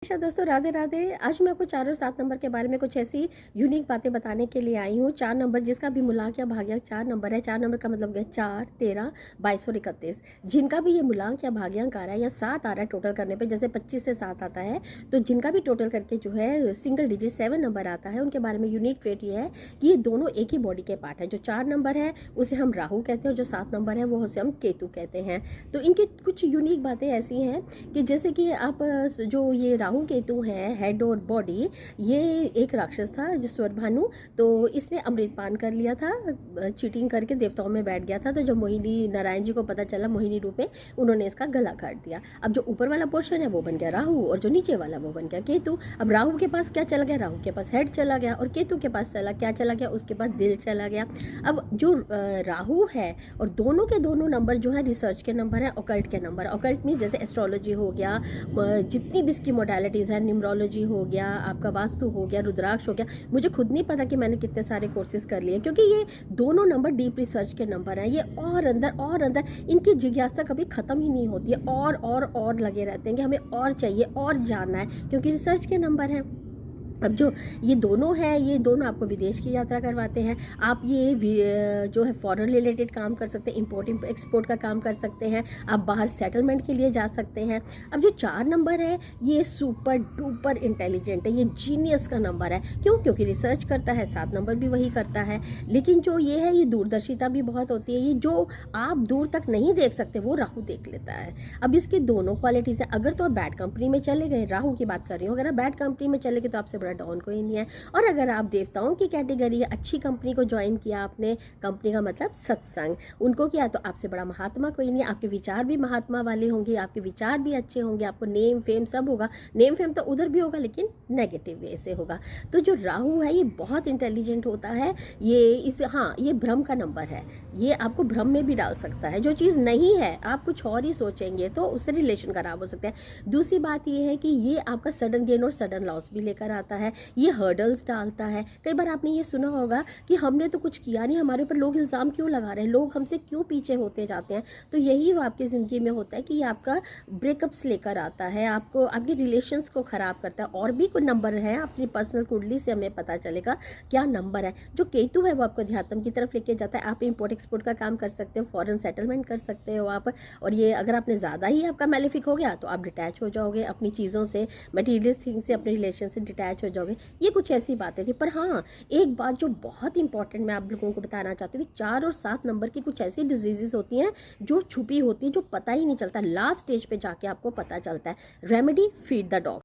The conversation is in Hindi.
अच्छा दोस्तों, राधे राधे। आज मैं आपको 4 और 7 नंबर के बारे में कुछ ऐसी यूनिक बातें बताने के लिए आई हूँ। 4 नंबर जिसका भी मुलांक या भाग्यांक 4 नंबर है। 4 नंबर का मतलब गया 4, 13, 22 और 31। जिनका भी ये मुलांक या भाग्यांक आ रहा है या 7 आ रहा है टोटल करने पे, जैसे 25 से 7 आता है, तो जिनका भी टोटल करके जो है सिंगल डिजिट 7 नंबर आता है, उनके बारे में यूनिक ट्रेट ये है कि ये दोनों एक ही बॉडी के पार्ट है। जो 4 नंबर है उसे हम राहु कहते हैं और जो 7 नंबर है वो उसे हम केतु कहते हैं। तो इनकी कुछ यूनिक बातें ऐसी हैं कि जैसे कि आप जो ये राहु केतु है, हेड और बॉडी, ये एक राक्षस था जो स्वरभानु, तो इसने अमृत पान कर लिया था, चीटिंग करके देवताओं में बैठ गया था। तो जब मोहिनी नारायण जी को पता चला मोहिनी रूप में, उन्होंने इसका गला काट दिया। अब जो ऊपर वाला पोर्शन है वो बन गया राहु और जो नीचे वाला वो बन गया केतु। अब राहु के पास क्या चला गया? राहु के पास हेड चला गया और केतु के पास क्या चला गया? उसके पास दिल चला गया। अब जो राहु है और दोनों के दोनों नंबर जो है रिसर्च के नंबर है, ऑकल्ट के नंबर। ऑकल्ट मीन जैसे एस्ट्रोलॉजी हो गया, जितनी भी इसकी मोडालिटीज़ है, न्यूमरोलॉजी हो गया, आपका वास्तु हो गया, रुद्राक्ष हो गया। मुझे खुद नहीं पता कि मैंने कितने सारे कोर्सेज कर लिए, क्योंकि ये दोनों नंबर डीप रिसर्च के नंबर हैं। ये और अंदर इनकी जिज्ञासा कभी ख़त्म ही नहीं होती है, और लगे रहते हैं कि हमें और चाहिए और जानना है, क्योंकि रिसर्च के नंबर हैं। अब जो ये दोनों हैं, ये दोनों आपको विदेश की यात्रा करवाते हैं। आप ये जो है फॉरेन रिलेटेड काम कर सकते हैं, इंपोर्ट एक्सपोर्ट का काम कर सकते हैं, आप बाहर सेटलमेंट के लिए जा सकते हैं। अब जो 4 नंबर है ये सुपर डुपर इंटेलिजेंट है, ये जीनियस का नंबर है। क्यों? क्योंकि रिसर्च करता है। 7 नंबर भी वही करता है। लेकिन जो ये है, ये दूरदर्शिता भी बहुत होती है। ये जो आप दूर तक नहीं देख सकते वो राहु देख लेता है। अब इसकी दोनों क्वालिटीज़ है। अगर तो आप बैड कंपनी में चले गए, राहु की बात कर रही हूँ, अगर आप बैड कंपनी में चले गए तो आपसे डाउन कोई नहीं है। और अगर आप देवताओं की कैटेगरी है, अच्छी कंपनी को ज्वाइन किया आपने, कंपनी का मतलब सत्संग, उनको किया, तो आपसे बड़ा महात्मा कोई नहीं है। आपके विचार भी महात्मा वाले होंगे, आपके विचार भी अच्छे होंगे, आपको नेम फेम सब होगा। नेम फेम तो उधर भी होगा लेकिन नेगेटिव वे से होगा। तो जो राहु है ये बहुत इंटेलिजेंट होता है। ये भ्रम का नंबर है। ये आपको भ्रम में भी डाल सकता है। जो चीज़ नहीं है आप कुछ और ही सोचेंगे तो उससे रिलेशन खराब हो सकते हैं। दूसरी बात ये है कि ये आपका सडन गेन और सडन लॉस भी लेकर आता है। ये हर्डल्स डालता है। कई बार आपने ये सुना होगा कि हमने तो कुछ किया नहीं, हमारे ऊपर लोग इल्ज़ाम क्यों लगा रहे हैं, लोग हमसे क्यों पीछे होते जाते हैं। तो यही वो आपकी ज़िंदगी में होता है कि ये आपका ब्रेकअप्स लेकर आता है, आपको आपके रिलेशंस को ख़राब करता है। और भी कोई नंबर है अपनी पर्सनल कुंडली से हमें पता चलेगा क्या नंबर है। जो केतु है वो आपको अध्यात्म की तरफ लेके जाता है। आप इंपोर्ट एक्सपोर्ट का काम कर सकते हो, फॉरेन सेटलमेंट कर सकते हो आप। और ये अगर आपने ज़्यादा ही आपका मैलेफिक हो गया तो आप डिटैच हो जाओगे अपनी चीज़ों से, मटीरियल थिंग से, अपने रिलेशन से डिटैच हो जाओगे। ये कुछ ऐसी बातें थी। पर हाँ, एक बात जो बहुत इंपॉर्टेंट मैं आप लोगों को बताना चाहती हूँ कि 4 और 7 नंबर की कुछ ऐसी डिजीजेस होती हैं जो छुपी होती है, जो पता ही नहीं चलता, लास्ट स्टेज पे जाके आपको पता चलता है। Remedy, feed the dog.